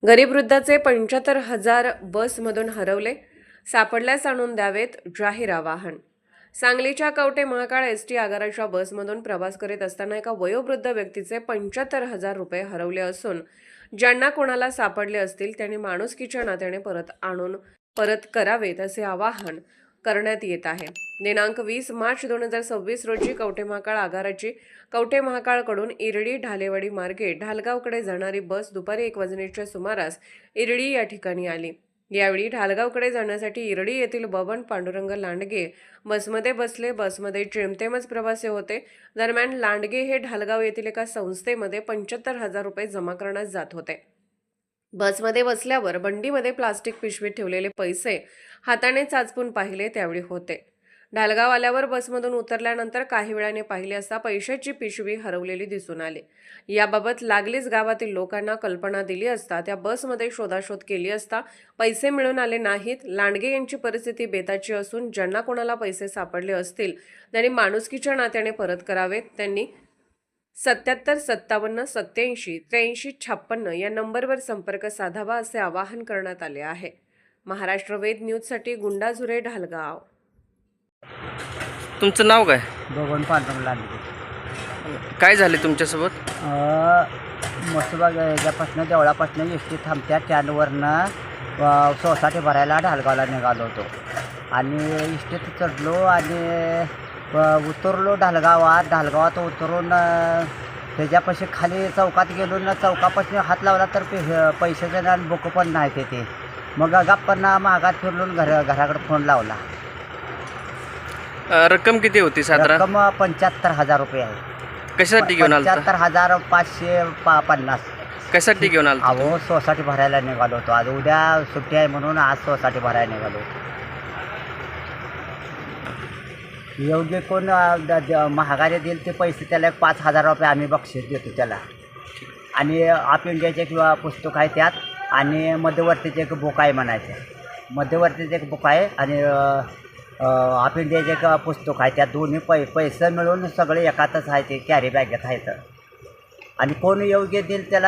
गरीब वृद्धाचे 75,000 बसमधून हरवले. सापडल्यास आणून द्यावेत, जाहीर आवाहन. सांगलीच्या कवठे महाकाळ एसटी आगाराच्या बसमधून प्रवास करीत असताना एका वयोवृद्ध व्यक्तीचे 75,000 रुपये हरवले असून ज्यांना कोणाला सापडले असतील त्यांनी माणुसकीच्या नात्याने परत करावेत असे आवाहन करण्यात येत आहे. दिनांक 20 मार्च 2026 रोजी कवठे महाकाळ आगाराची कवठे महाकाळकडून इरडी ढालेवाडी मार्गे ढालगावकडे जाणारी बस दुपारी 1 वाजण्याच्या सुमारास इरडी या ठिकाणी आली. यावेळी ढालगावकडे जाण्यासाठी इरडी येथील बबन पांडुरंग लांडगे बसमध्ये बसले. बसमध्ये जेमतेमच प्रवासी होते. दरम्यान लांडगे हे ढालगाव येथील एका संस्थेमध्ये 75,000 रुपये जमा करण्यास जात होते. बसमध्ये बसल्यावर बंडीमध्ये प्लास्टिक पिशवीत ठेवलेले पैसे हाताने चाचपून पाहिले त्यावेळी होते. ढालगाव आल्यावर बसमधून उतरल्यानंतर काही वेळाने पाहिले असता पैशाची पिशवी हरवलेली दिसून आली. याबाबत लागलीच गावातील लोकांना कल्पना दिली असता त्या बसमध्ये शोधाशोध केली असता पैसे मिळून आले नाहीत. लांडगे यांची परिस्थिती बेताची असून ज्यांना कोणाला पैसे सापडले असतील त्यांनी माणुसकीच्या नात्याने परत करावेत. त्यांनी 77 57 87 83 56 या नंबरवर संपर्क साधावा असे आवाहन करण्यात आले आहे. महाराष्ट्र वेद न्यूजसाठी गुंडा झुरे, ढालगाव. तुमचं नाव काय? बबन पांडुरंग लांडगे. काय झाले तुमच्यासोबत? मसुबा याच्यापासून देवळापासून एस टी थांबत्या स्टँडवरनं सोसायटी भरायला ढालगावला निघालो होतो आणि इस्टेत चढलो आणि उतरलो ढालगावात उतरून त्याच्यापाशी खाली चौकात गेलो ना, चौकापासून हात लावला तर पैशाचं आणि बुक पण नाही ते. मग गप्पांना मागात फिरलून घराकडे फोन लावला. रक्कम किती होती साधारण? रक्कम 75,000 रुपये आहे. कशासाठी घेऊन आला? 75,550. कशासाठी घेऊन आला? अहो, सोसायटी भरायला निघालो होतो. आज उद्या सुट्टी आहे म्हणून आज सोसायटी भरायला निघालो. योग्य कोण महागारी देईल ते पैसे त्याला 5,000 रुपये आम्ही बक्षीस देतो त्याला. आणि आप इंडियाचे किंवा पुस्तक आहे त्यात आणि मध्यवर्तीचे एक बुक आहे म्हणायचं. मध्यवर्तीचे एक बुक आहे आणि आप इंडियाचे एक पुस्तक आहे. त्या दोन्ही पैसे मिळून सगळे एकातच आहे. ते कॅरी बॅगेत आहेत आणि कोण योग्य देईल त्याला